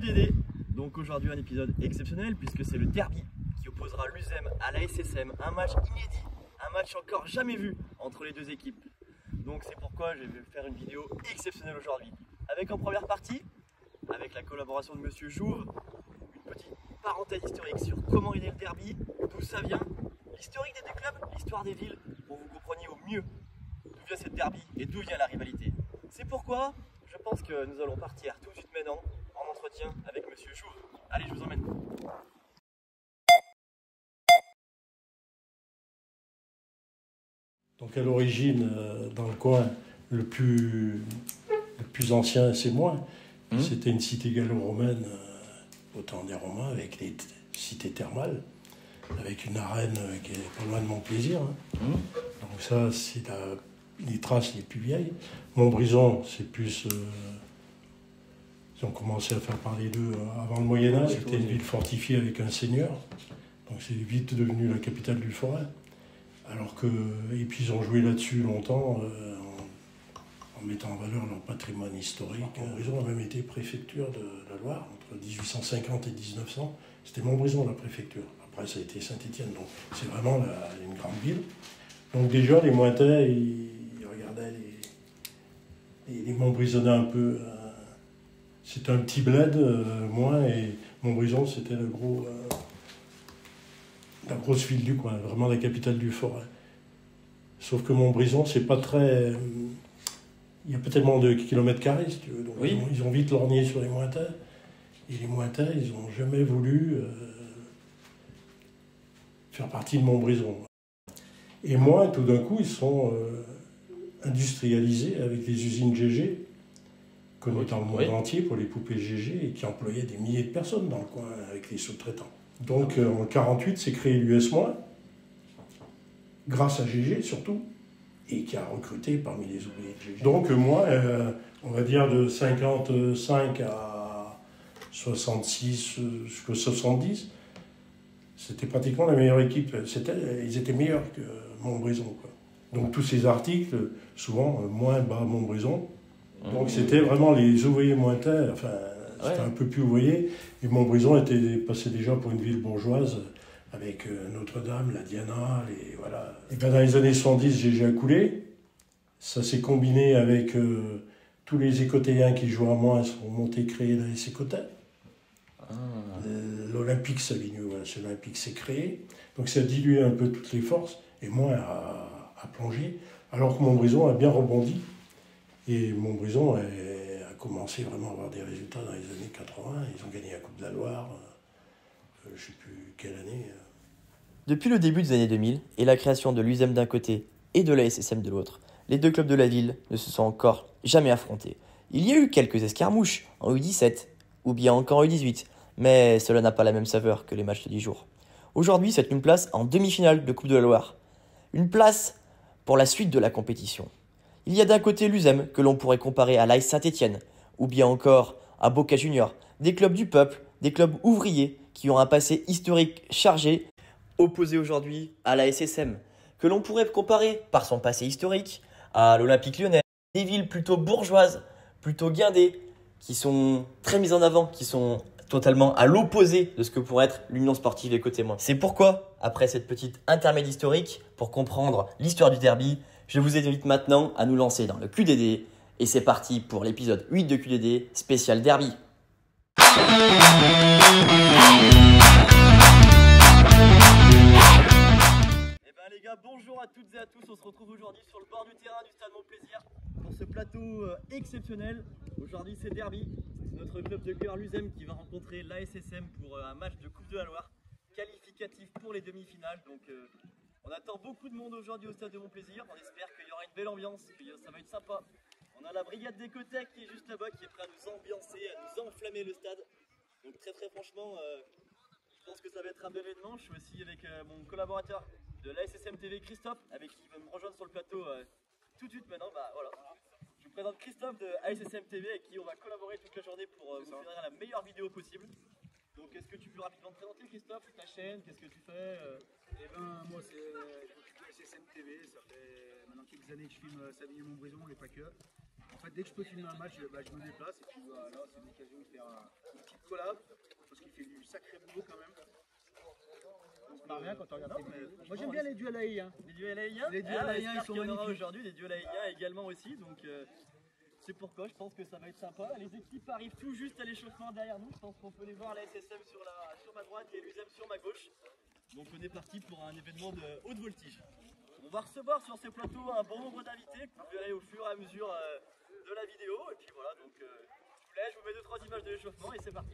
QDD. Donc aujourd'hui un épisode exceptionnel puisque c'est le derby qui opposera l'USEM à la SSM. Un match inédit, un match encore jamais vu entre les deux équipes. Donc c'est pourquoi je vais faire une vidéo exceptionnelle aujourd'hui. Avec en première partie, avec la collaboration de Monsieur Jouve, une petite parenthèse historique sur comment est né le derby, d'où ça vient, l'historique des deux clubs, l'histoire des villes, pour que vous compreniez au mieux d'où vient cette derby et d'où vient la rivalité. C'est pourquoi je pense que nous allons partir tout de suite maintenant en entretien avec Monsieur Jouve. Allez, je vous emmène. Donc à l'origine, dans le coin, le plus ancien, c'est moi. C'était une cité gallo-romaine au temps des Romains, avec des cités thermales, avec une arène qui est pas loin de Montplaisir. Donc ça, c'est les traces les plus vieilles. Montbrison, c'est plus... ils ont commencé à faire parler d'eux avant le Moyen-Âge. C'était une ville fortifiée avec un seigneur. Donc c'est vite devenu la capitale du Forêt. Alors que, et puis ils ont joué là-dessus longtemps en mettant en valeur leur patrimoine historique. Montbrison a même été préfecture de la Loire entre 1850 et 1900. C'était Montbrison la préfecture. Après ça a été Saint-Étienne. Donc c'est vraiment une grande ville. Donc déjà les Mointais, ils regardaient les Montbrisonnais un peu. C'était un petit bled, moins, et Montbrison c'était la grosse ville du coin, vraiment la capitale du Forêt. Sauf que Montbrison, c'est pas très... Il n'y a pas tellement de kilomètres carrés, si tu veux. Donc oui. Ils ont vite lorgné sur les Mointais. Et les Mointais, ils n'ont jamais voulu faire partie de Montbrison. Et moi, tout d'un coup, ils sont industrialisés avec les usines GG, connues dans le monde entier pour les poupées GG, et qui employaient des milliers de personnes dans le coin avec les sous-traitants. Donc en 1948, c'est créé l'US-, grâce à GG surtout, et qui a recruté parmi les ouvriers de GG. Donc moi, on va dire de 55 à 66, jusqu'à 70, c'était pratiquement la meilleure équipe. Ils étaient meilleurs que Montbrison, quoi. Donc tous ces articles, souvent, moins bas Montbrison. Donc c'était vraiment les ouvriers mointais, enfin... C'était un peu plus ouvrier. Et Montbrison était passé déjà pour une ville bourgeoise, avec Notre-Dame, la Diana, voilà. Et bien dans les années 70, GG a coulé. Ça s'est combiné avec tous les écotéens qui jouaient à moins, sont montés créer la SC Écotais. L'Olympique Savigny, voilà, c'est l'Olympique s'est créé. Donc ça a dilué un peu toutes les forces, et moins a plongé. Alors que Montbrison a bien rebondi. Et Montbrison a commencé vraiment à avoir des résultats dans les années 80. Ils ont gagné la Coupe de la Loire, je ne sais plus quelle année. Depuis le début des années 2000 et la création de l'USEM d'un côté et de la SSM de l'autre, les deux clubs de la ville ne se sont encore jamais affrontés. Il y a eu quelques escarmouches en U17 ou bien encore en U18, mais cela n'a pas la même saveur que les matchs de 10 jours. Aujourd'hui, c'est une place en demi-finale de Coupe de la Loire. Une place pour la suite de la compétition. Il y a d'un côté l'USEM que l'on pourrait comparer à l'AS Saint-Étienne ou bien encore à Boca Juniors, des clubs du peuple, des clubs ouvriers qui ont un passé historique chargé, opposé aujourd'hui à la SSM, que l'on pourrait comparer par son passé historique à l'Olympique Lyonnais, des villes plutôt bourgeoises, plutôt guindées, qui sont très mises en avant, qui sont totalement à l'opposé de ce que pourrait être l'Union Sportive Écoutez-moi. C'est pourquoi, après cette petite intermède historique, pour comprendre l'histoire du derby, je vous invite maintenant à nous lancer dans le QDD. Et c'est parti pour l'épisode 8 de QDD, spécial derby. Eh ben les gars, bonjour à toutes et à tous. On se retrouve aujourd'hui sur le bord du terrain du Stade Montplaisir pour ce plateau exceptionnel. Aujourd'hui c'est derby. C'est notre club de cœur l'USEM qui va rencontrer l'ASSM pour un match de Coupe de la Loire qualificatif pour les demi-finales. Donc on attend beaucoup de monde aujourd'hui au Stade de Montplaisir. On espère qu'il y aura une belle ambiance, que ça va être sympa. On a la brigade d'Écoutets qui est juste là-bas, qui est prêt à nous ambiancer, à nous enflammer le stade. Donc très franchement, je pense que ça va être un bel événement. Je suis aussi avec mon collaborateur de l'ASSM TV, Christophe, avec qui il va me rejoindre sur le plateau tout de suite maintenant. Bah voilà. Je vous présente Christophe de ASSM TV avec qui on va collaborer toute la journée pour vous faire la meilleure vidéo possible. Donc est-ce que tu peux rapidement te présenter, Christophe, ta chaîne, qu'est-ce que tu fais Eh ben moi c'est SSM TV, ça fait maintenant quelques années que je filme Savigny Montbrison et pas que. En fait, dès que je peux filmer un match, je me déplace et puis là, c'est une occasion de faire une petite collab parce qu'il fait du sacré boulot quand même. Donc, on rien quand on regarde. Moi, j'aime bien les duels AI. Hein. Les duels AI1. Les duels AI1, ils sont magnifiques. Aujourd'hui, les duels AI1 également aussi. Donc, c'est pourquoi je pense que ça va être sympa. Les équipes arrivent tout juste à l'échauffement derrière nous. Je pense qu'on peut les voir, la SSM sur ma droite et l'USM sur ma gauche. Donc on est parti pour un événement de haute voltige. On va recevoir sur ces plateaux un bon nombre d'invités que vous verrez au fur et à mesure de la vidéo. Et puis voilà, donc je vous mets 2-3 images de l'échauffement et c'est parti.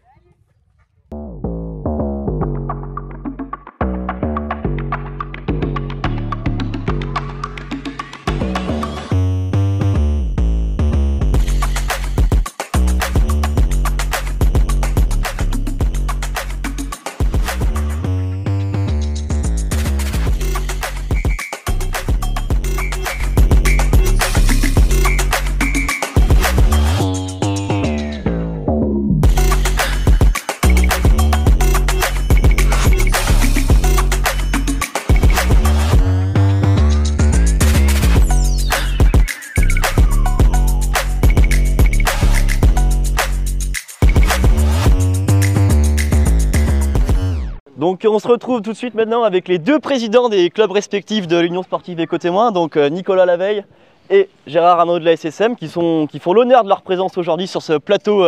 Donc on se retrouve tout de suite maintenant avec les deux présidents des clubs respectifs de l'Union Sportive Éco-Témoin, donc Nicolas Laveille et Gérard Arnaud de la SSM qui font l'honneur de leur présence aujourd'hui sur ce plateau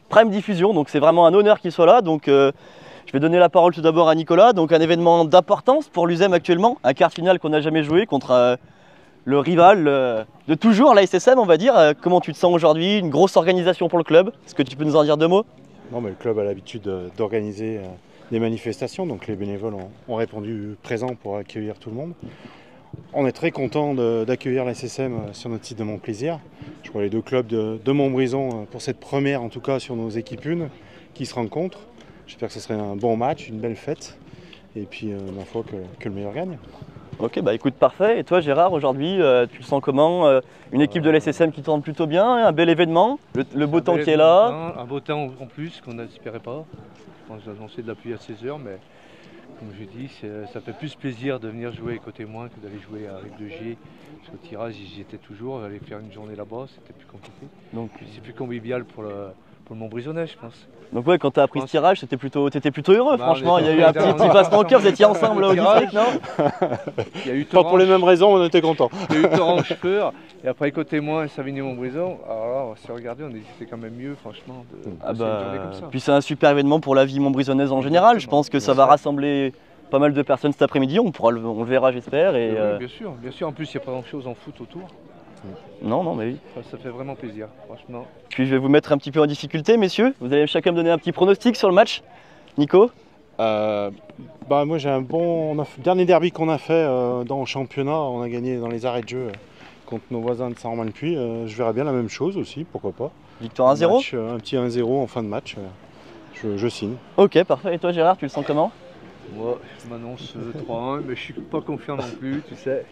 Prime Diffusion. Donc c'est vraiment un honneur qu'ils soient là. Donc je vais donner la parole tout d'abord à Nicolas. Donc un événement d'importance pour l'USM actuellement, un quart final qu'on n'a jamais joué contre le rival de toujours, la SSM on va dire. Comment tu te sens aujourd'hui? Une grosse organisation pour le club. Est-ce que tu peux nous en dire deux mots? Non, mais le club a l'habitude d'organiser des manifestations, donc les bénévoles ont répondu présent pour accueillir tout le monde. On est très content d'accueillir la SSM sur notre site de Montplaisir. Je vois les deux clubs de Montbrison pour cette première, en tout cas sur nos équipes 1, qui se rencontrent. J'espère que ce serait un bon match, une belle fête, et puis ma foi que le meilleur gagne. Ok, bah écoute, parfait. Et toi Gérard, aujourd'hui, tu le sens comment? Une équipe de l'SSM qui tourne plutôt bien, un bel événement, le beau temps qui est là. Un beau temps en plus qu'on n'espérait pas. Je pense que j'ai annoncé de la pluie à 16 h, mais comme je dis, ça fait plus plaisir de venir jouer côté moins que d'aller jouer à Rive de Gier. Parce qu'au tirage, j'y étais toujours, j'allais faire une journée là-bas, c'était plus compliqué. Donc c'est plus convivial pour le Montbrisonnais, je pense. Donc ouais, quand tu as appris ce tirage, t'étais plutôt heureux, franchement. Il y a eu un petit passement au cœur, vous étiez ensemble là, au district, non? Il y a eu Pas pour les mêmes raisons, on était contents. Il y a eu Torange Feur, et après côté moins et Savigny-Montbrison. Alors là, on s'est regardé, on était quand même mieux, franchement, de passer une journée comme ça. Puis c'est un super événement pour la vie montbrisonnaise en général. Je pense que ça va rassembler pas mal de personnes cet après-midi. On le verra, j'espère. Oui, bien sûr. En plus, il n'y a pas grand-chose en foot autour. Non, mais oui. Ça fait vraiment plaisir, franchement. Puis je vais vous mettre un petit peu en difficulté, messieurs. Vous allez chacun me donner un petit pronostic sur le match. Nico? Moi j'ai un bon... Dernier derby qu'on a fait dans le championnat, on a gagné dans les arrêts de jeu contre nos voisins de Saint-Romain-le-Puy. Je verrais bien la même chose aussi, pourquoi pas. Victoire 1-0? Un petit 1-0 en fin de match, je signe. Ok, parfait. Et toi Gérard, tu le sens comment? Moi, je m'annonce 3-1, mais je suis pas confiant non plus, tu sais.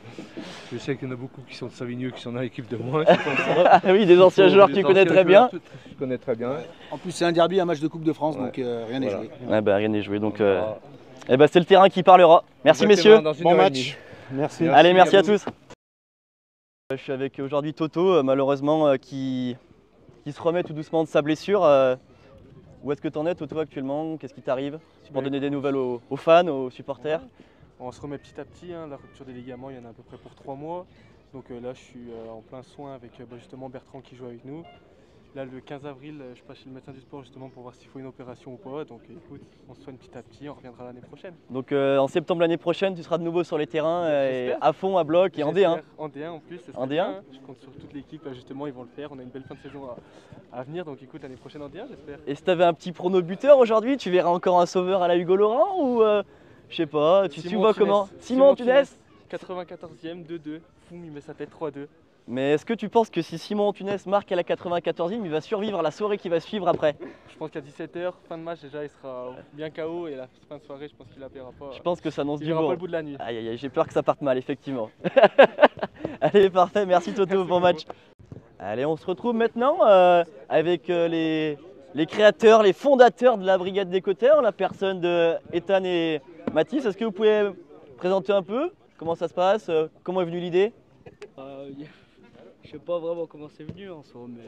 Je sais qu'il y en a beaucoup qui sont de Savigneux, qui sont dans l'équipe de moi. Ah oui, des anciens joueurs que tu connais très bien. Je connais très bien. En plus, c'est un derby, un match de Coupe de France, donc rien n'est joué. Ouais, rien n'est joué, donc c'est le terrain qui parlera. Merci messieurs. Bon match. Merci. Allez, merci à tous. Je suis avec aujourd'hui Toto, malheureusement, qui se remet tout doucement de sa blessure. Où est-ce que tu en es, Toto, actuellement? Qu'est-ce qui t'arrive? Pour donner des nouvelles aux fans, aux supporters? On se remet petit à petit, hein. La rupture des ligaments, il y en a à peu près pour 3 mois. Donc là, je suis en plein soin avec justement Bertrand qui joue avec nous. Là, le 15 avril, je passe chez le médecin du sport justement pour voir s'il faut une opération ou pas. Donc écoute, on se soigne petit à petit, on reviendra l'année prochaine. Donc en septembre l'année prochaine, tu seras de nouveau sur les terrains, à fond, à bloc et en D1. En D1 en plus, en D1 bien. Je compte sur toute l'équipe, justement, ils vont le faire. On a une belle fin de saison à venir, donc écoute, l'année prochaine en D1, j'espère. Et si tu avais un petit prono buteur aujourd'hui, tu verras encore un sauveur à la Hugo Laurent ou je sais pas, tu vois comment? Simon Tunes 94e, 2-2, Foum, il met sa tête 3-2. Mais est-ce que tu penses que si Simon Tunes marque à la 94e, il va survivre à la soirée qui va suivre après? Je pense qu'à 17 h, fin de match, déjà il sera bien KO et la fin de soirée, je pense qu'il la paiera pas. Je pense que ça annonce du bon. Il bon. pas le bout de la nuit. Aïe aïe aïe, j'ai peur que ça parte mal, effectivement. Allez, parfait, merci Toto, bon match. Allez, on se retrouve maintenant avec les créateurs, les fondateurs de la Brigade des Côtés, la personne de Ethan et Mathis. Est-ce que vous pouvez présenter un peu comment ça se passe, comment est venue l'idée? Je sais pas vraiment comment c'est venu en soi, mais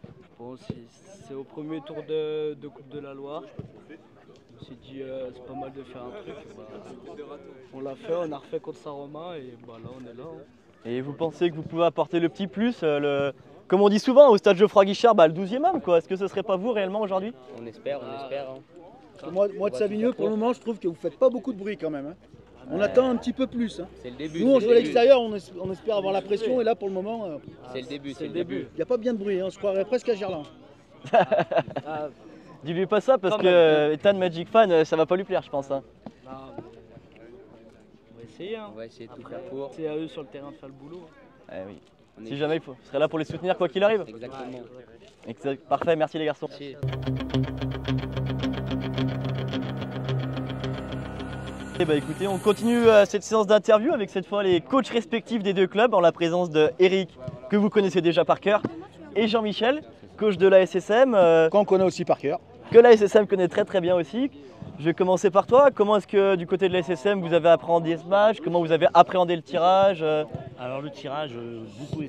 je pense que c'est au premier tour de Coupe de la Loire. Je me suis dit c'est pas mal de faire un truc. On l'a fait, on a refait contre Saint-Romain et là on est là. Hein. Et vous pensez que vous pouvez apporter le petit plus, comme on dit souvent au stade Geoffroy Guichard, le 12e homme quoi. Est-ce que ce serait pas vous réellement aujourd'hui? On espère. Hein. Moi de Savigneux, pour le moment, je trouve que vous faites pas beaucoup de bruit quand même. Hein. On attend un petit peu plus. Hein. C'est le début. Nous, on joue à l'extérieur, on espère avoir la pression, et là, pour le moment, c'est le début. il n'y a pas bien de bruit. Hein. Je croirais presque à Gerland. Dis-lui pas ça parce que Ethan Magic Fan, ça va pas lui plaire, je pense. Hein. Non, on va essayer. Hein. On va essayer de tout faire pour. C'est à eux sur le terrain de faire le boulot. Eh oui. Si jamais il faut, je serai là pour les soutenir quoi qu'il arrive. Exactement. Parfait, merci les garçons. Merci. Écoutez, on continue cette séance d'interview avec cette fois les coachs respectifs des deux clubs en la présence de Eric, que vous connaissez déjà par cœur, et Jean-Michel, coach de la SSM. Qu'on connaît aussi par cœur. Que la SSM connaît très bien aussi. Je vais commencer par toi. Comment est-ce que du côté de la SSM vous avez appréhendé ce match? Comment vous avez appréhendé le tirage? Alors le tirage, beaucoup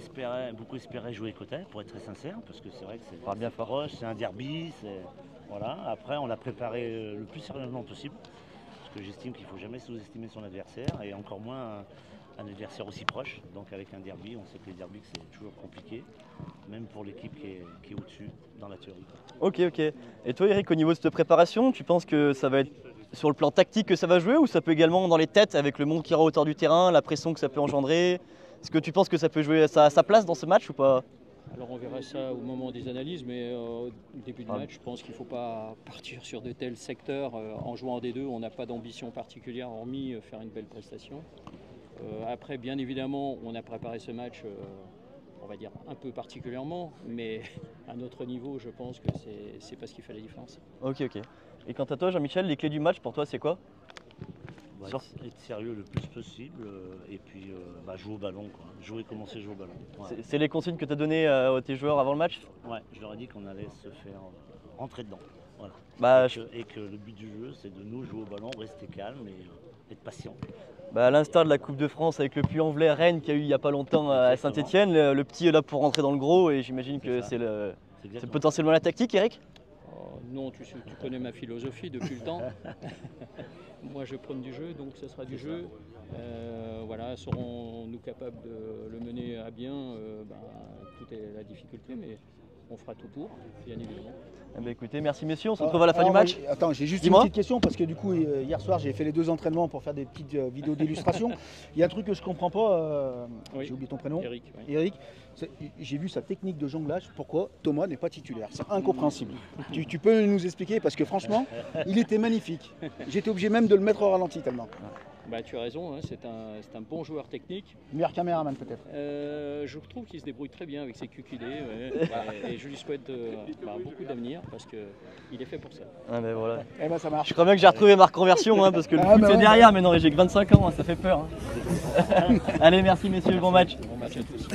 espéraient jouer côté, pour être très sincère, parce que c'est vrai que c'est bien fort. proche, c'est un derby. Voilà. Après, on l'a préparé le plus sérieusement possible. Parce que j'estime qu'il ne faut jamais sous-estimer son adversaire et encore moins un adversaire aussi proche. Donc avec un derby, on sait que les derbys c'est toujours compliqué, même pour l'équipe qui est au-dessus dans la théorie. Ok. Et toi Eric, au niveau de cette préparation, tu penses que ça va être sur le plan tactique que ça va jouer ou ça peut également dans les têtes avec le monde qui ira au hauteur du terrain, la pression que ça peut engendrer? Est-ce que tu penses que ça peut jouer à sa place dans ce match ou pas? Alors on verra ça au moment des analyses, mais au début de match, je pense qu'il ne faut pas partir sur de tels secteurs. En jouant en D2, on n'a pas d'ambition particulière, hormis faire une belle prestation. Après, bien évidemment, on a préparé ce match, on va dire, un peu particulièrement, mais à notre niveau, je pense que c'est pas ce qui fait la différence. Ok. Et quant à toi, Jean-Michel, les clés du match, pour toi, c'est quoi? Être sérieux le plus possible et puis jouer au ballon. Commencer à jouer au ballon. Ouais. C'est les consignes que tu as données à tes joueurs avant le match? Ouais, je leur ai dit qu'on allait se faire rentrer dedans. Voilà. Et que le but du jeu, c'est de nous jouer au ballon, rester calme et être patient. À l'instar de la Coupe de France avec le Puy-en-Velay Rennes qu'il y a eu il n'y a pas longtemps à Saint-Etienne, le petit est là pour rentrer dans le gros et j'imagine que c'est potentiellement la tactique, Eric? Non, tu connais ma philosophie depuis le temps. Moi, je prône du jeu, donc ce sera du jeu. Serons-nous capables de le mener à bien? Tout est la difficulté, mais on fera tout pour, bien évidemment. Écoutez, merci messieurs, on se retrouve à la fin du match. Attends, j'ai juste une petite question parce que du coup, hier soir, j'ai fait les 2 entraînements pour faire des petites vidéos d'illustration. Il y a un truc que je comprends pas, j'ai oublié ton prénom. Eric. J'ai vu sa technique de jonglage. Pourquoi Thomas n'est pas titulaire? C'est incompréhensible. Tu peux nous expliquer parce que franchement, il était magnifique. J'étais obligé même de le mettre au ralenti tellement. Tu as raison, hein, c'est un bon joueur technique. Meilleur caméraman peut-être. Je trouve qu'il se débrouille très bien avec ses QQD et je lui souhaite beaucoup d'avenir parce qu'il est fait pour ça. Voilà. Ça marche. Je crois bien que j'ai retrouvé ma reconversion parce que le foot c'est derrière, mais non, j'ai que 25 ans, ça fait peur. Hein. Allez, merci messieurs, bon match. Bon match à tous.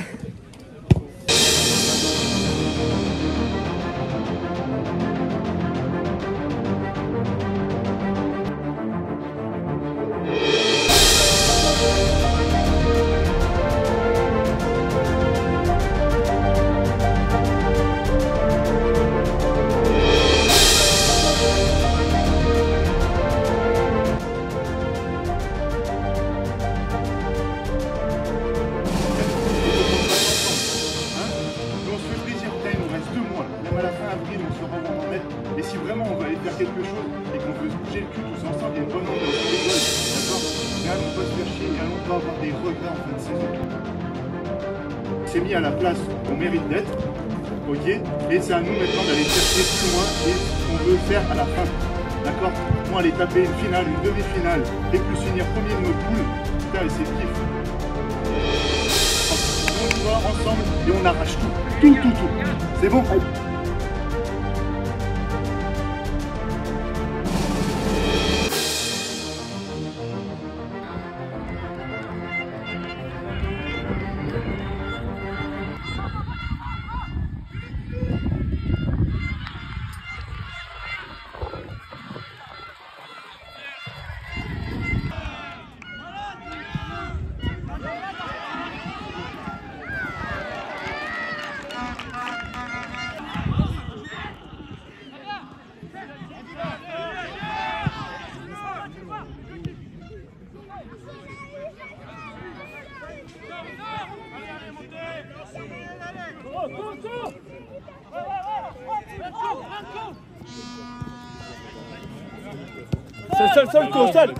C'est mis à la place qu'on mérite d'être, ok, et c'est à nous maintenant d'aller chercher plus loin et ce qu'on veut faire à la fin, d'accord. Moi aller taper une finale, une demi-finale, et plus finir premier de nos poules, putain, et c'est le kiff. On y va ensemble et on arrache tout, c'est bon. Seul, go, seul.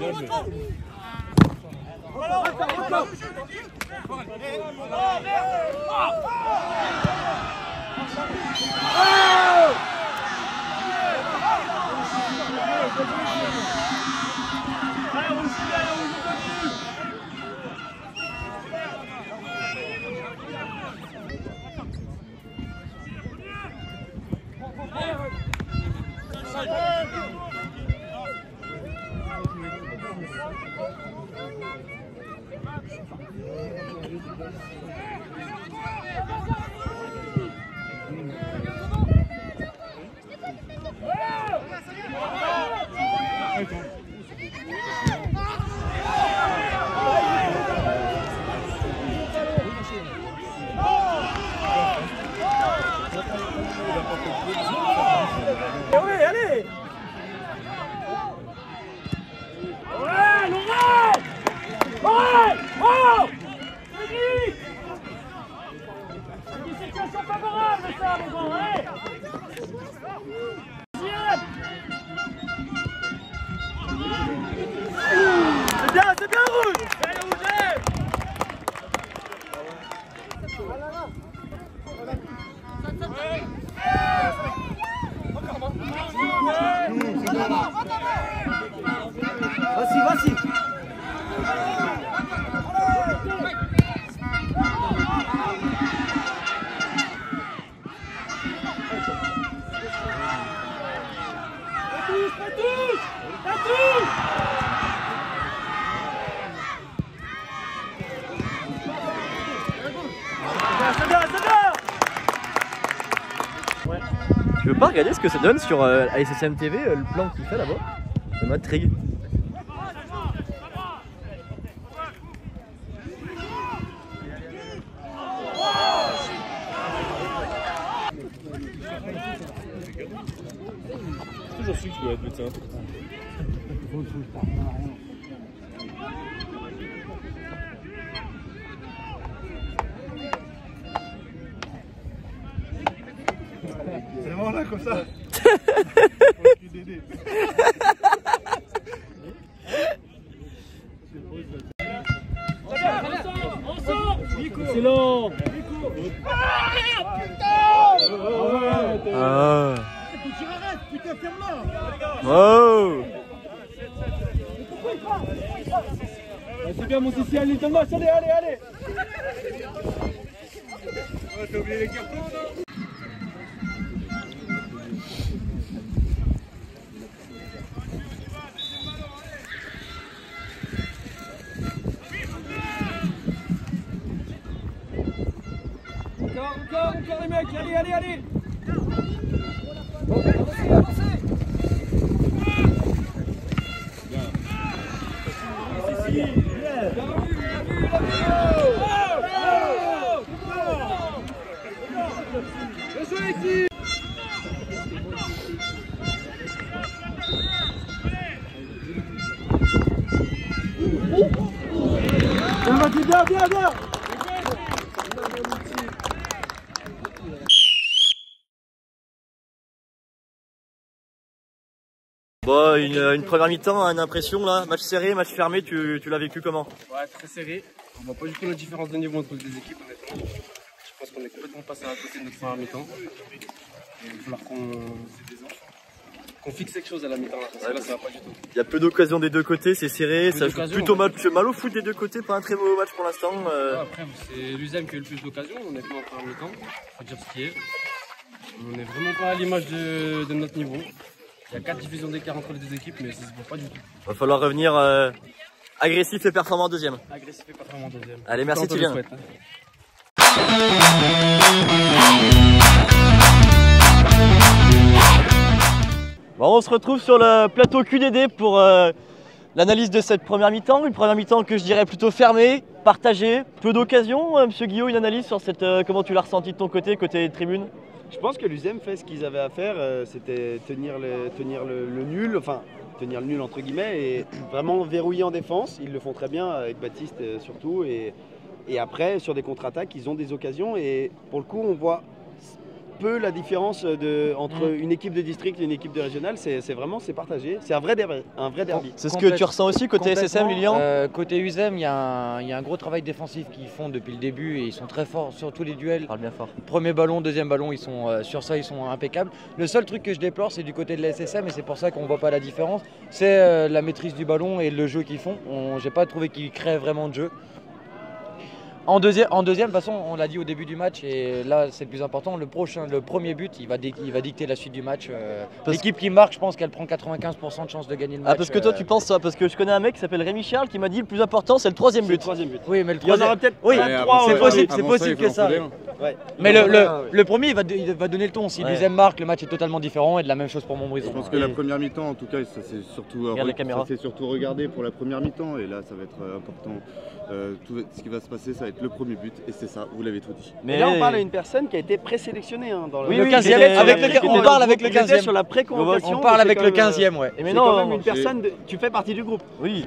Vas-y. Tu veux pas regarder ce que ça donne sur ASSM TV, le plan qu'il fait là-bas? Ça m'intrigue. C'est toujours su que tu dois être médecin. C'est vraiment là comme ça. Excellent. Ah. Putain, ferme-la. Oh. C'est bien mon Sissi, allez, donne-moi, allez. T'as oublié les cartons, non? Encore les mecs, allez. Avancez. Bien. Bon, une première mi-temps, une impression là, match serré, match fermé, tu l'as vécu comment? Ouais, très serré. On voit pas du tout la différence de niveau entre les deux équipes, honnêtement. Je pense qu'on est complètement passé à côté de notre première mi-temps. Il va falloir qu'on fixe quelque chose à la mi-temps, parce que là ça va pas du tout. Il y a peu d'occasions des deux côtés, c'est serré, ça joue plutôt mal au foot des deux côtés, pas un très mauvais match pour l'instant. Ouais, après, c'est l'USM qui a eu le plus d'occasions, honnêtement, en première mi-temps. Faut dire ce qui est. On n'est vraiment pas à l'image de notre niveau. Il y a 4 divisions d'écart entre les deux équipes, mais ça se voit pas du tout. Il va falloir revenir agressif et performant en deuxième. Agressif et performant en deuxième. Allez, merci Sylvain. Bon, on se retrouve sur le plateau QDD pour l'analyse de cette première mi-temps. Une première mi-temps que je dirais plutôt fermée, partagée, peu d'occasions. Monsieur Guillaume, une analyse sur cette, comment tu l'as ressenti de ton côté tribune? Je pense que l'USM fait ce qu'ils avaient à faire, c'était tenir le nul, enfin tenir le nul entre guillemets et vraiment verrouiller en défense. Ils le font très bien avec Baptiste surtout et après sur des contre-attaques ils ont des occasions et pour le coup on voit peu la différence entre une équipe de district et une équipe de régionale, c'est partagé, c'est un vrai derby. C'est ce que tu ressens aussi côté SSM, Lilian? Côté USM, il y a un gros travail défensif qu'ils font depuis le début et ils sont très forts sur tous les duels. Parle bien fort. Premier ballon, deuxième ballon, ils sont sur ça, ils sont impeccables. Le seul truc que je déplore, c'est du côté de la SSM et c'est pour ça qu'on voit pas la différence, c'est la maîtrise du ballon et le jeu qu'ils font. J'ai pas trouvé qu'ils créent vraiment de jeu. En deuxième, de toute façon, on l'a dit au début du match, et là c'est le plus important, le premier but, il va dicter la suite du match. L'équipe qui marque, je pense qu'elle prend 95% de chance de gagner le match. Ah, parce que toi tu penses ça, parce que je connais un mec qui s'appelle Rémi Charles qui m'a dit le plus important c'est le troisième but. Oui, mais le Il y en troisième... aura peut-être oui, c'est possible que ça. Ouais. Mais le premier, il va donner le ton. Si l'USM marque, le match est totalement différent, et de la même chose pour Montbrison. Je pense que la première mi-temps, en tout cas, ça s'est surtout regardé pour la première mi-temps, et là ça va être important. Tout ce qui va se passer, ça va être le premier but, et c'est ça, vous l'avez tout dit. Mais là on parle à une personne qui a été présélectionnée dans le 15e, on parle avec le 15e. Sur la préconvocation, on parle avec le 15e, ouais. Mais non, quand même une personne, tu fais partie du groupe. Oui,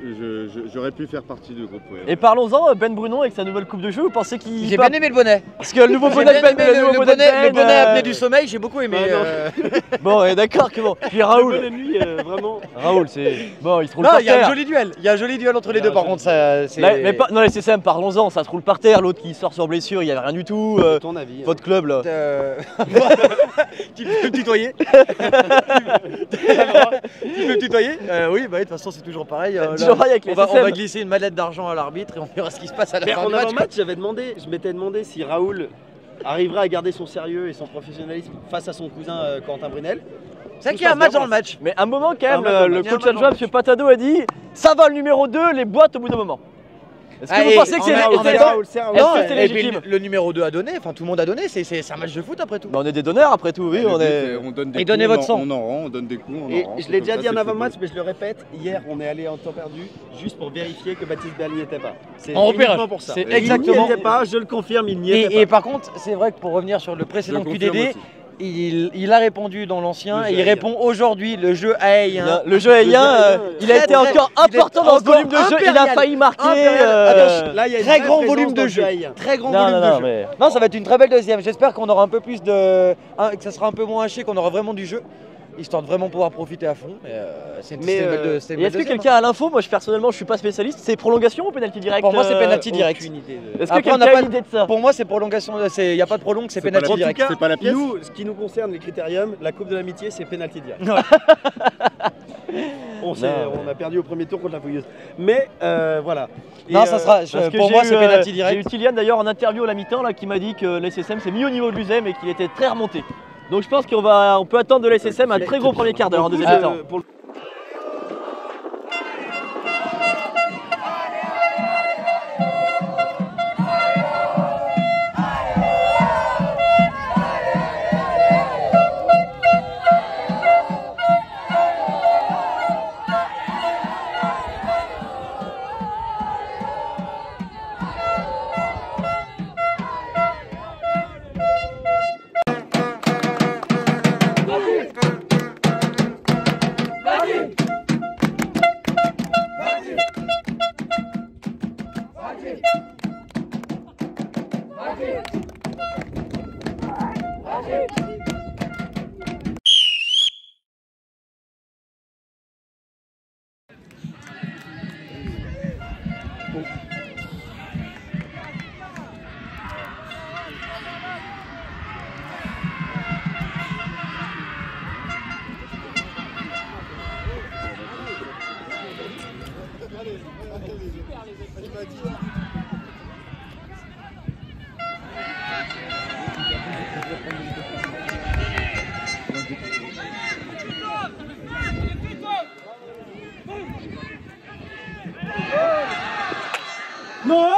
j'aurais pu faire partie du groupe. Ouais. Et parlons-en, Ben Brunon avec sa nouvelle coupe de jeu, vous pensez qu'il... J'ai bien aimé le bonnet. Parce que le nouveau bonnet de Ben, le bonnet apnée du sommeil, j'ai beaucoup aimé. Bon, d'accord, que bon. Puis Raoul. Le bonnet de nuit, vraiment. Raoul, c'est... Bon, il se roule par par terre. terre. Il y a un joli duel entre les deux, par contre. Mais pas... Non, les CCM, parlons-en, ça se roule par terre, l'autre qui sort sur blessure, il n'y avait rien du tout. Ton avis. Votre club, là. Tu peux me tutoyer. Tu peux me tutoyer. Oui, bah de toute façon, c'est toujours pareil. On va glisser une mallette d'argent à l'arbitre et on verra ce qui se passe à la fin du match. En match, je m'étais demandé si Raoul arriverait à garder son sérieux et son professionnalisme face à son cousin Quentin Brunel. C'est vrai qu'il y a un match dans le match. Mais à un moment, quand même, le coach adjoint, M. Patado, a dit ça va le numéro 2, les boîtes au bout d'un moment. Est-ce que vous pensez que c'est légitime? Le numéro 2 a donné, enfin tout le monde a donné, c'est un match de foot après tout. On est des donneurs après tout, oui. On donne des coups, votre sang. on en rend, on donne des coups, on en rend. Je l'ai déjà dit en avant-match, mais je le répète, hier on est allé en temps perdu juste pour vérifier que Baptiste Berly n'y était pas. C'est uniquement pour ça. C'est exactement. Il n'y était pas, je le confirme, il n'y était pas. Et par contre, c'est vrai que pour revenir sur le précédent QDD, il a répondu dans l'ancien et il répond aujourd'hui le jeu aérien. Le jeu aérien, il a été encore important dans ce volume de jeu, il a failli marquer. Là, il y a très grand volume de jeu. Très grand volume de jeu. Non, ça va être une très belle deuxième. J'espère qu'on aura un peu plus de. Que ça sera un peu moins haché, qu'on aura vraiment du jeu. Histoire de vraiment pouvoir profiter à fond. C'est une belle deuxième. Est-ce que quelqu'un a l'info? Moi, personnellement, je suis pas spécialiste. C'est prolongation ou pénalty direct? Pour moi, c'est pénalty direct. Est-ce que quelqu'un a une idée de ça? Pour moi, c'est prolongation. Il n'y a pas de prolongue, c'est pénalty direct. C'est pas la pièce. Nous, ce qui nous concerne, les critériums, la Coupe de l'Amitié, c'est pénalty direct. On a perdu au premier tour contre la Fouilleuse. Mais voilà. Non, ça sera. Pour moi, c'est pénalty direct. J'ai eu Kylian d'ailleurs en interview à la mi-temps qui m'a dit que l'SSM s'est mis au niveau de l'USM et qu'il était très remonté. Donc je pense qu'on peut attendre de l'SSM un très gros premier quart d'heure en deuxième mi-temps. Non!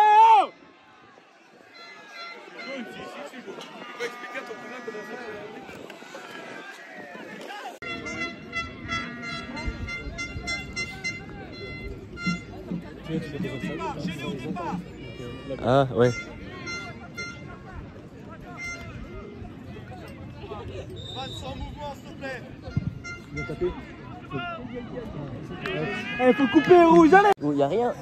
Ah ouais. Sans mouvement, s'il te plaît. Eh, faut couper rouge, allez. Oh, y a rien.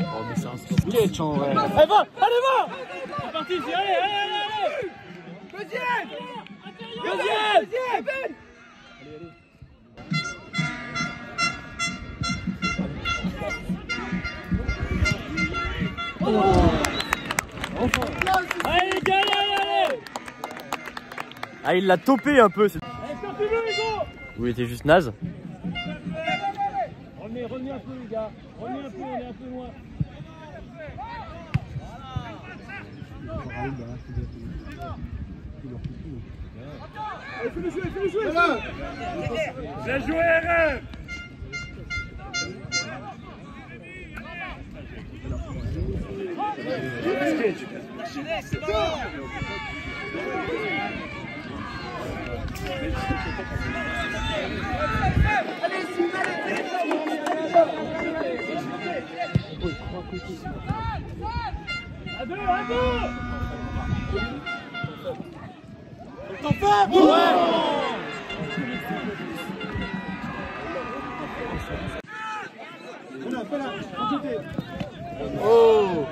Oh, mais c'est un sketch en vrai. Allez, va, allez, va. C'est parti, allez, allez, allez. Deuxième. Allez, allez. Ah, il l'a topé un peu. Allez, sortez-le, les gars. Vous étiez juste naze. Revenez un peu, les gars. Revenez un peu, on est un peu loin. Allez, fais-le jouer. Bien joué, RF. À deux. T'en fais. Oh!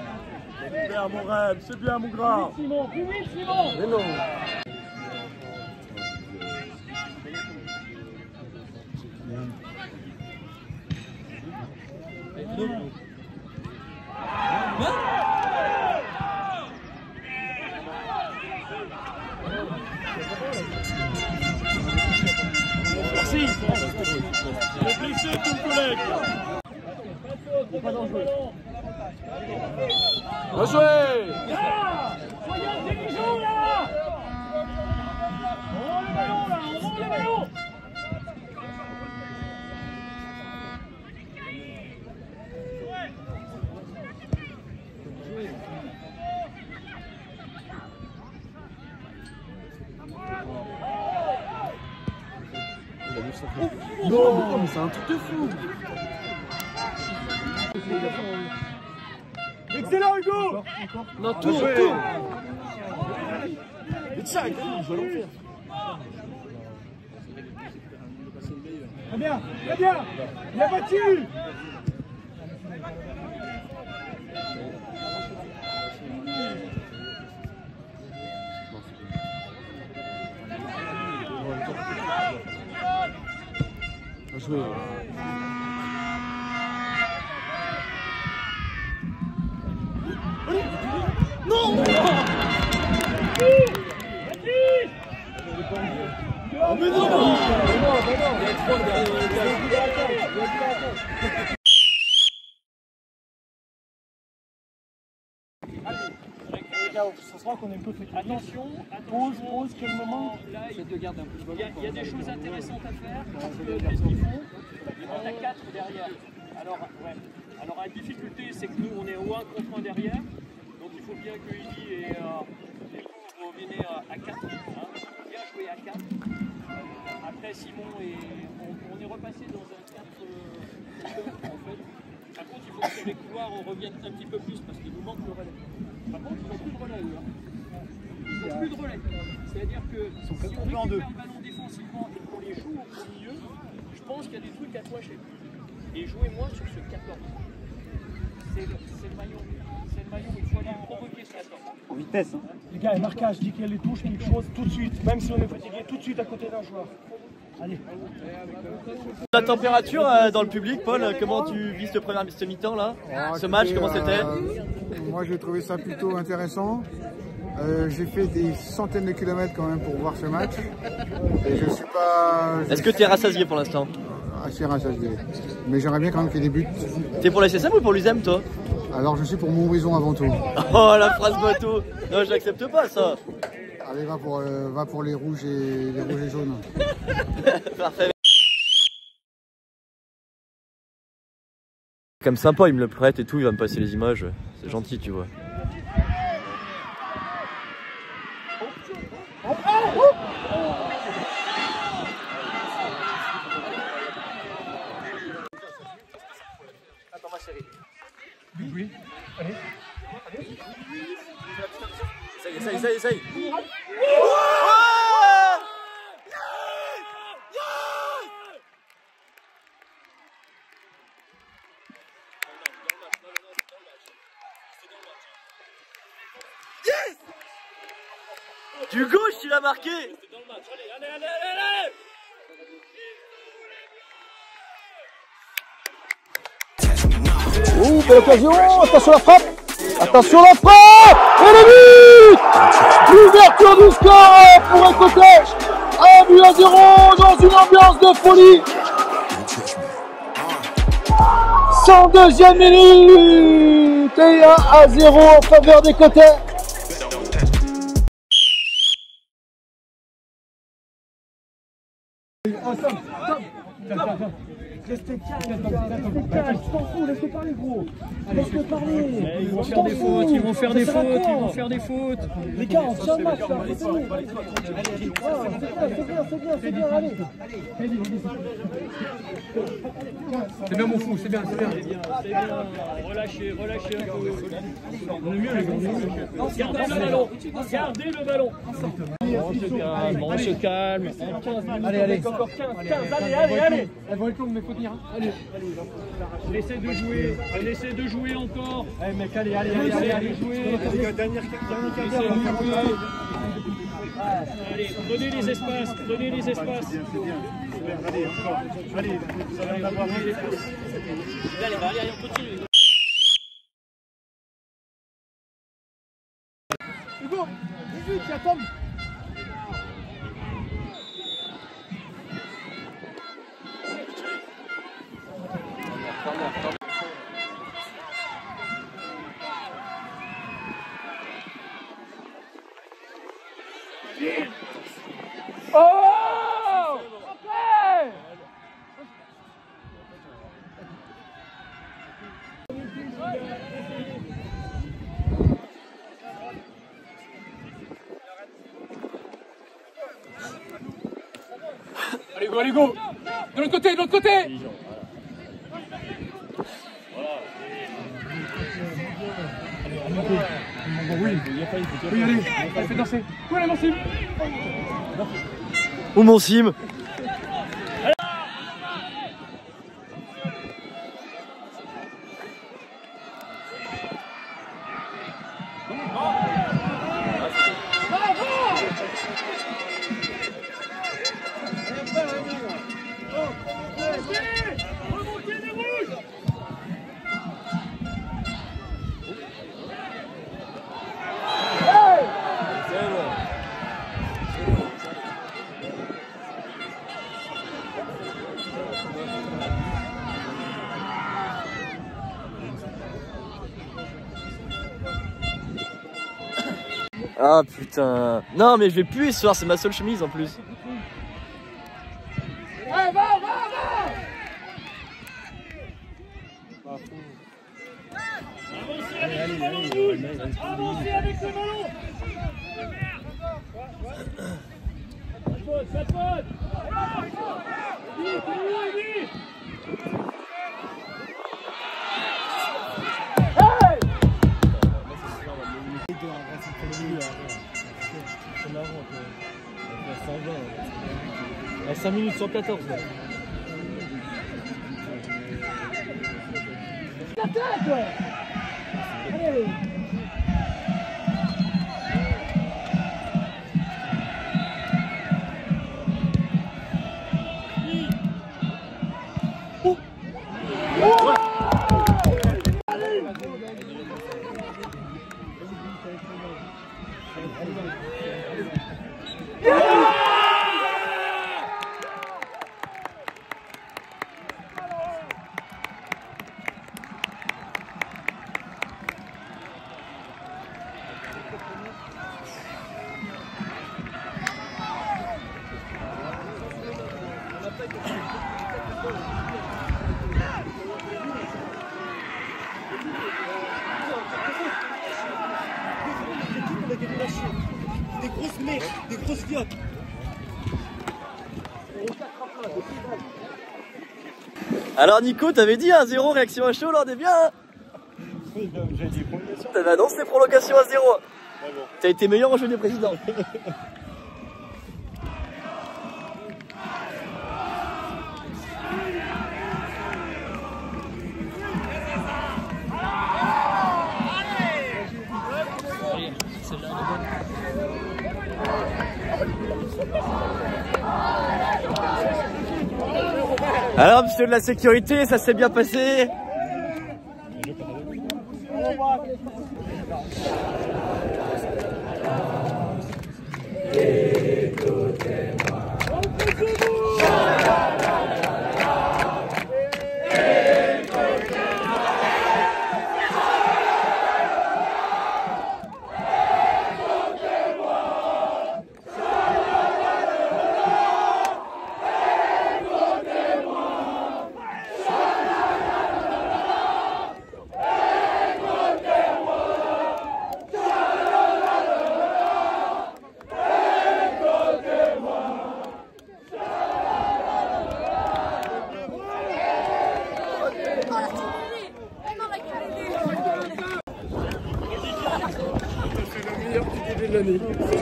C'est bien mon rêve, c'est bien mon gras. Simon. Mais non. Merci. Le blessé ton collègue. Pas dangereux. Bien joué. Soyez intelligents là. On rend le ballon là, Non, mais c'est un truc de fou. Excellent Hugo. Non, tourne. Mais tiens, je vais l'en faire. Très bien. Il a battu. Joué. Non. Oh mais non. Ça se voit qu'on est un peu fait. Attention, pause, quel moment là, il y a des choses intéressantes à faire. Qu'est-ce qu'ils font? On a 4 derrière. Alors la difficulté, c'est que nous, on est au 1 contre 1 derrière. Donc il faut bien que Ili et les pauvres reviennent à 4. Hein. Bien jouer à 4. Après, Simon, on est repassé dans un 4 en fait. Par contre, il faut que sur les couloirs, on revienne un petit peu plus parce qu'il nous manque le relais. Par contre, ils n'ont plus de relais, eux. Ils n'ont plus de relais. C'est-à-dire que si on récupère le ballon défensivement et qu'on les joue au milieu, je pense qu'il y a des trucs à toi chez lui. Et jouez-moi sur ce 14. C'est le maillon. C'est le maillon, il faut aller provoquer ce 14. En vitesse. Hein. Les gars, un marquage, dit qu'il y a les touches, quelque chose, tout de suite. Même si on est fatigué, tout de suite à côté d'un joueur. Allez. La température dans le public, Paul, comment tu vis ce mi-temps là? Ce match, comment c'était? Moi j'ai trouvé ça plutôt intéressant. J'ai fait des centaines de kilomètres quand même pour voir ce match. Et je suis pas... Est-ce que tu es rassasié pour l'instant? Assez rassasié. Mais j'aimerais bien quand même qu'il y ait des buts. T'es pour la SSM ou pour l'USM toi? Alors je suis pour Montbrison avant tout. Oh la phrase bateau. Non, je l'accepte pas ça. Allez, va pour les rouges et jaunes. Parfait. Comme sympa, il me le prête et tout, il va me passer les images. C'est gentil, tu vois. Attends ma chérie. Oui, allez. Essaye. Du gauche, il a marqué. Ouh, belle occasion, attention la frappe. Attention la frappe. Et le but. L'ouverture du score pour un côté. 1-0 dans une ambiance de folie. 102e minute et 1-0 en faveur des côtés. Restez calme, je t'en fous, laisse-les parler gros. Laisse-les parler. Ils vont faire des fautes, ils vont faire des fautes, ils vont faire des fautes. Les gars, on tient le match là, c'est bien, allez. C'est bien mon fou, c'est bien. Relâchez un peu. On est mieux les gars. Gardez le ballon, gardez le ballon. On se calme. Allez. Encore 15, allez. Elles vont être longues, mais faut tenir. Allez. On essaie de jouer encore. Allez mec, allez. Dernière Allez, prenez les espaces. Allez, encore. Allez, vous allez en avoir un. Allez, on continue. Hugo, vite, il y a Tom. Oh! Allez go. De l'autre côté. Oui, allez, fais danser. Où est mon sim? Où mon sim? Ah putain. Non mais je vais puer ce soir, c'est ma seule chemise en plus. Allez, va. Avancez avec le ballon. Ça faute. Vite. À 5 minutes 114 là. La tête. Allez. Des grosses mèches, des grosses viottes. Alors Nico, t'avais dit 1-0 réaction à chaud, là on est bien hein. J'ai dit prolongation. T'avais annoncé prolongation à 0. T'as été meilleur en jeu des présidents. Alors, monsieur de la sécurité, ça s'est bien passé?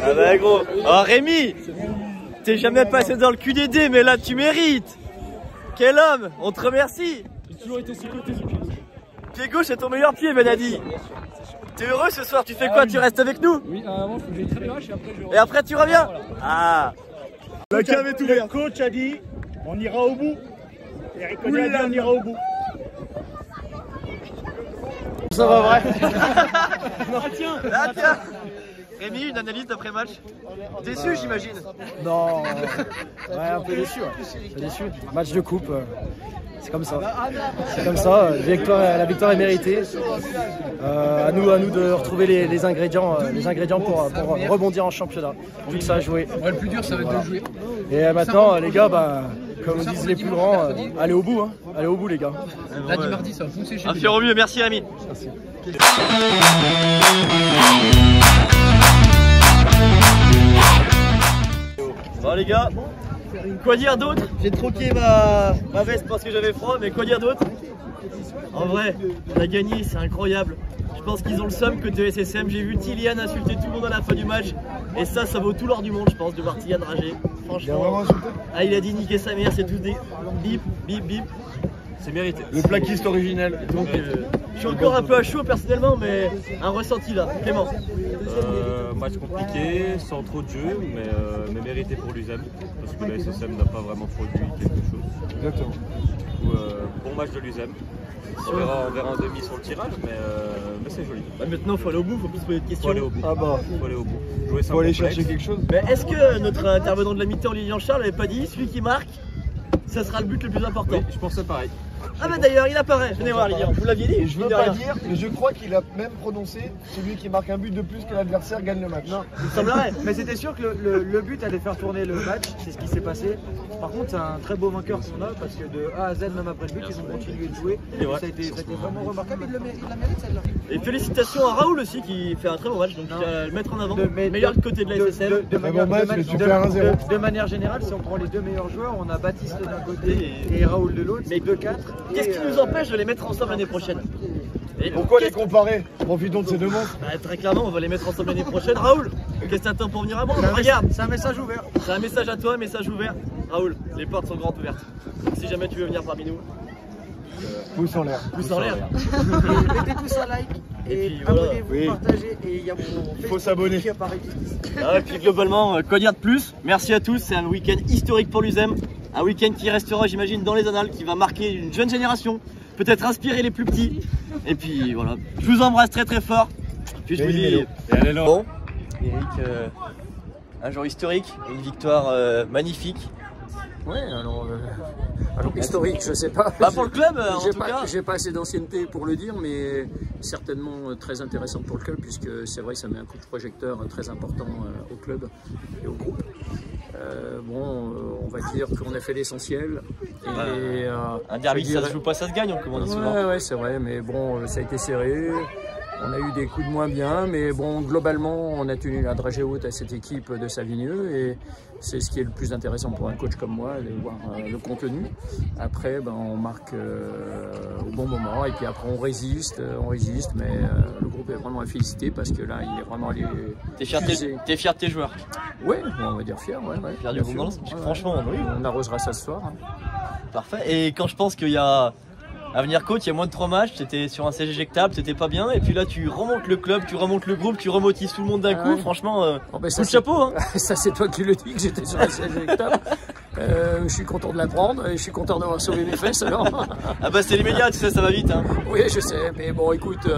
Ah bah gros, oh Rémi, t'es jamais passé dans le QDD mais là tu mérites. Quel homme, on te remercie. J'ai toujours été sous côté du pied gauche. Pied gauche c'est ton meilleur pied Benadi. T'es heureux ce soir, tu fais quoi? Oui. Tu restes avec nous? Oui, avant il faut que j'aille très bien et après je... Et après tu reviens? Ah. La cave est ouverte. Le coach a dit on ira au bout. Eric Cognac a dit on ira au bout. Ça va vrai? Ah tiens, ah, tiens. Rémi, une analyse d'après-match? Déçu j'imagine? Non, ouais, un peu déçu, ouais. Un peu déçu. Match de coupe, c'est comme ça. C'est comme ça, la victoire est méritée. À nous de retrouver les ingrédients pour rebondir en championnat. Vu que ça a joué. Ouais, le plus dur ça va être de jouer. Et maintenant les gars, comme disent les plus grands, allez au bout, hein. Allez au bout les gars. Lundi, mardi ça va pousser chez un fier au mieux, merci Rémi. Merci. Bon les gars, quoi dire d'autre? J'ai troqué ma veste parce que j'avais froid, mais quoi dire d'autre? En vrai, on a gagné, c'est incroyable. Je pense qu'ils ont le seum que de SSM. J'ai vu Tillian insulter tout le monde à la fin du match. Et ça vaut tout l'or du monde, je pense, de voir Tillian rager. Franchement, il a dit niquer sa mère, c'est tous des bip, bip, bip. C'est mérité. Le plaquiste originel. Donc, je suis encore un peu à chaud personnellement, mais un ressenti là. Clément. Match compliqué, sans trop de jeu, mais mérité pour l'USM, parce que la SSM n'a pas vraiment produit quelque chose. Exactement. Du coup, bon match de l'USM. On verra en demi sur le tirage, mais c'est joli. Bah maintenant, il faut aller au bout, il faut plus se poser de questions. Faut aller au bout. Ah bah. Faut aller au bout. Faut aller chercher quelque chose. Mais est-ce que notre intervenant de la mi-temps, Lilian Charles, n'avait pas dit celui qui marque, ça sera le but le plus important? Oui, je pensais pareil. Ah bah d'ailleurs, il apparaît. Venez voir Lilian, vous l'aviez dit? Et je veux pas dire, mais je crois qu'il a même prononcé celui qui marque un but de plus que l'adversaire gagne le match. Non, il semblerait. Mais c'était sûr que le but allait faire tourner le match, c'est ce qui s'est passé. Par contre, c'est un très beau vainqueur qu'on a parce que de A à Z, même après le but, ils ont continué de jouer. Et ça a été vraiment remarquable. Il la mérite celle-là. Et félicitations à Raoul aussi qui fait un très bon match, donc il va le mettre en avant. Meilleur côté de la SSM. De manière générale, si on prend les deux meilleurs joueurs, on a Baptiste d'un côté et Raoul de l'autre. Mais 2-4. Qu'est-ce qui nous empêche de les mettre ensemble l'année prochaine? Et pourquoi les comparer? Profitons de ces deux montres. Bah, très clairement, on va les mettre ensemble l'année prochaine. Raoul, qu'est-ce que t'attends pour venir à moi? Regarde, c'est un message ouvert. C'est un message à toi, un message ouvert. Raoul, les portes sont grandes ouvertes. Donc si jamais tu veux venir parmi nous, pouce en l'air. Pouce en l'air. Mettez tous un like et abonnez-vous, partagez et il y a il faut s'abonner. Et puis globalement, quoi dire de plus? Merci à tous, c'est un week-end historique pour l'USM. Un week-end qui restera, j'imagine, dans les annales, qui va marquer une jeune génération, peut-être inspirer les plus petits. Et puis voilà, je vous embrasse très très fort. Puis je vous dis... Bon, Eric, un jour historique, une victoire magnifique. Ouais, alors historique, je sais pas. Bah pour le club, en tout cas. J'ai pas assez d'ancienneté pour le dire, mais certainement très intéressant pour le club, puisque c'est vrai que ça met un coup de projecteur très important au club et au groupe. On va dire qu'on a fait l'essentiel. Un derby, ça se joue pas, ça se gagne, comme on dit souvent. Ouais, c'est vrai, mais bon, ça a été serré. On a eu des coups de moins bien, mais bon, globalement, on a tenu la dragée haute à cette équipe de Savigneux et c'est ce qui est le plus intéressant pour un coach comme moi, de voir le contenu. Après, on marque au bon moment et puis après on résiste, mais le groupe est vraiment à féliciter parce que là, il est vraiment allé... T'es fier de tes joueurs? Oui, on va dire fier, ouais. Fier du mouvement, franchement, oui. On arrosera ça ce soir. Hein. Parfait, et quand je pense qu'il y a... Avenir Coach, il y a moins de 3 matchs, t'étais sur un siège éjectable, t'étais pas bien, et puis là tu remontes le club, tu remontes le groupe, tu remotives tout le monde d'un coup, franchement, coup de chapeau hein. Ça c'est toi qui le dis que j'étais sur un siège éjectable. Je suis content de la prendre et je suis content d'avoir sauvé mes fesses alors. Ah bah c'est les médias, tu sais, ça va vite. Hein. Oui, je sais, mais bon, écoute,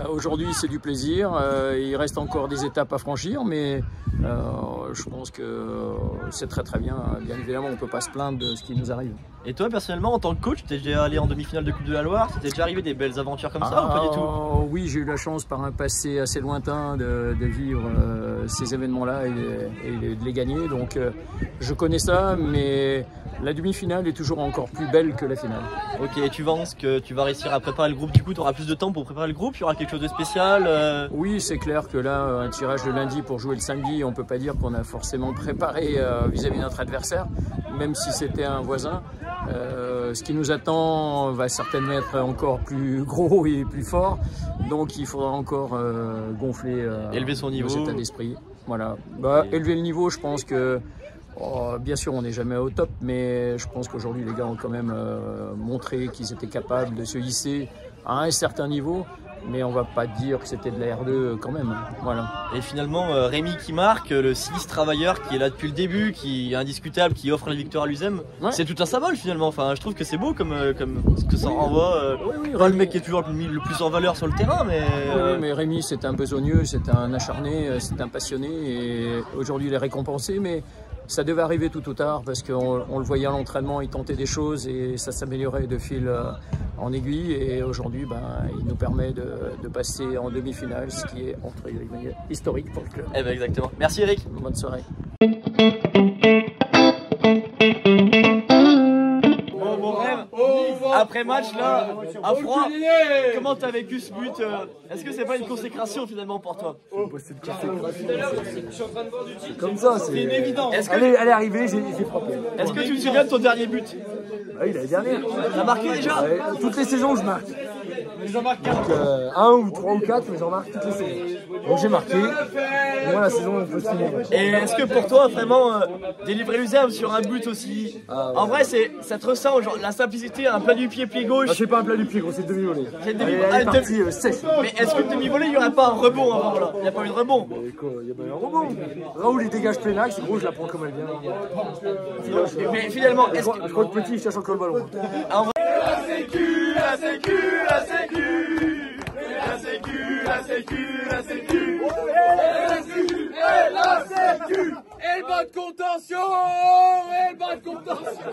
aujourd'hui c'est du plaisir. Il reste encore des étapes à franchir, mais je pense que c'est très très bien. Bien évidemment, on ne peut pas se plaindre de ce qui nous arrive. Et toi, personnellement, en tant que coach, tu es déjà allé en demi-finale de Coupe de la Loire? T'es déjà arrivé des belles aventures comme ça ou pas du tout? Oui, j'ai eu la chance par un passé assez lointain de vivre ces événements-là et de les gagner. Donc je connais ça, mais la demi-finale est toujours encore plus belle que la finale. Ok, et tu penses que tu vas réussir à préparer le groupe? Du coup, tu auras plus de temps pour préparer le groupe? Il y aura quelque chose de spécial? Oui, c'est clair que là, un tirage le lundi pour jouer le samedi, on ne peut pas dire qu'on a forcément préparé vis-à-vis de notre adversaire, même si c'était un voisin. Ce qui nous attend va certainement être encore plus gros et plus fort, donc il faudra encore gonfler, élever son niveau, nos états d'esprit. Voilà. Élever le niveau, je pense que bien sûr on n'est jamais au top, mais je pense qu'aujourd'hui les gars ont quand même montré qu'ils étaient capables de se hisser à un certain niveau. Mais on va pas dire que c'était de la R2 quand même. Voilà. Et finalement, Rémi qui marque, le cycliste travailleur qui est là depuis le début, qui est indiscutable, qui offre la victoire à l'USM, c'est tout un symbole finalement. Enfin, je trouve que c'est beau comme ce que ça renvoie. Pas le mec qui est toujours le plus en valeur sur le terrain, mais. Oui, mais Rémi, c'est un besogneux, c'est un acharné, c'est un passionné, et aujourd'hui il est récompensé, mais. Ça devait arriver tout ou tard parce qu'on le voyait à l'entraînement, il tentait des choses et ça s'améliorait de fil en aiguille. Et aujourd'hui, il nous permet de passer en demi-finale, ce qui est entre guillemets historique pour le club. Eh ben exactement. Merci Eric. Bonne soirée. Après match là, à froid, comment t'as vécu ce but? Est-ce que c'est pas une consécration finalement pour toi? Comme ça, c'est une évidence. Elle est arrivée, j'ai frappé. Est-ce que tu te souviens de ton dernier but? Oui, l'année dernière. T'as marqué déjà? Toutes les saisons, je marque. Donc, 1 ou 3 ou 4, mais j'en marque toutes les saisons. Donc j'ai marqué. Et moi, la saison, on peut se finir. Et est-ce que pour toi, vraiment, délivrer l'USM sur un but aussi, en vrai, ça te ressent genre, la simplicité, un plat du pied gauche? C'est pas un plat du pied, gros, c'est demi-volée. C'est demi-volée sèche. Mais est-ce que demi-volée, il n'y aurait pas un rebond avant là? Il n'y a pas eu de rebond? Il y a pas eu un rebond. Raoul, il dégage plein axe, gros, je la prends comme elle vient. Mais finalement, est-ce que. Je crois que Petit, il cherche encore le ballon. En vrai, la sécu, la sécu, la sécu. La sécu, la sécu, la sécu. La sécu, et la sécu. Et le bas de contention. Et le bas de contention.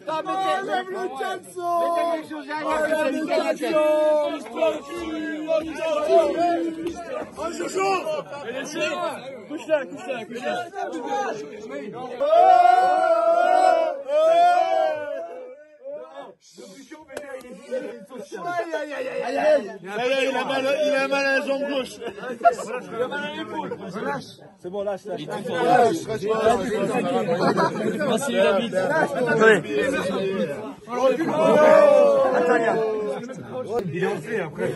Enlève le caleçon. Mettez quelque chose derrière. Enlève le caleçon. Oh, Jojo. Couche-la, couche-la, couche-la. Il a mal à la jambe gauche. Il a mal à l'épaule. C'est bon, lâche. Merci la bite. Il est enflé après.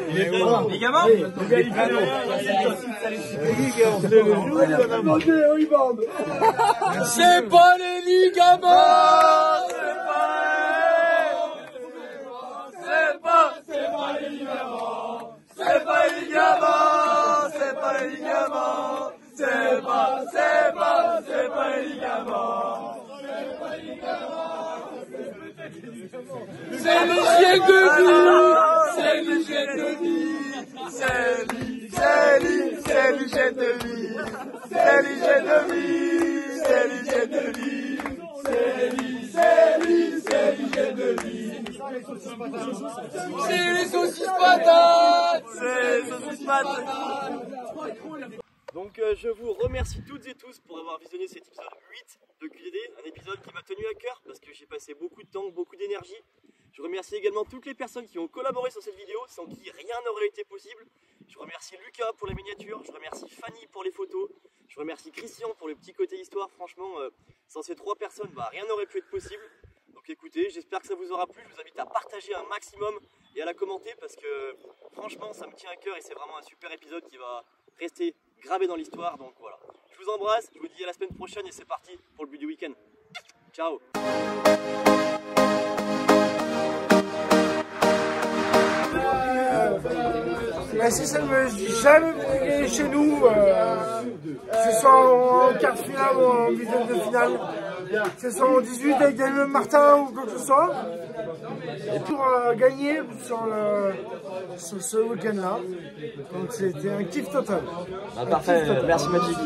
Il est bien. Les gamins. C'est pas les ligaments. C'est pas les ligaments. C'est pas les ligaments. C'est pas les ligaments. C'est pas les ligaments. C'est l'hygiène de vie. C'est l'hygiène de vie. C'est l'hygiène de vie. C'est l'hygiène de vie. C'est l'hygiène de vie. C'est l'hygiène de vie. C'est les saucisses patates. C'est les saucisses patates. Donc je vous remercie toutes et tous pour avoir visionné cet épisode 8 de QDD, un épisode qui m'a tenu à cœur parce que j'ai passé beaucoup de temps, beaucoup d'énergie. Je remercie également toutes les personnes qui ont collaboré sur cette vidéo, sans qui rien n'aurait été possible. Je remercie Lucas pour la miniature, je remercie Fanny pour les photos, je remercie Christian pour le petit côté histoire. Franchement, sans ces 3 personnes, rien n'aurait pu être possible. Donc écoutez, j'espère que ça vous aura plu. Je vous invite à partager un maximum et à la commenter parce que franchement, ça me tient à cœur et c'est vraiment un super épisode qui va rester gravé dans l'histoire. Donc voilà, je vous embrasse, je vous dis à la semaine prochaine et c'est parti pour le but du week-end. Ciao. La SSM n'a jamais gagné chez nous, que ce soit en quart de finale ou en huitième de finale. Que ce soit en 18 avec Daniel Martin ou quoi que ce soit. Et pour gagner sur ce week-end-là. Donc c'était un kiff total. Parfait, merci Magic.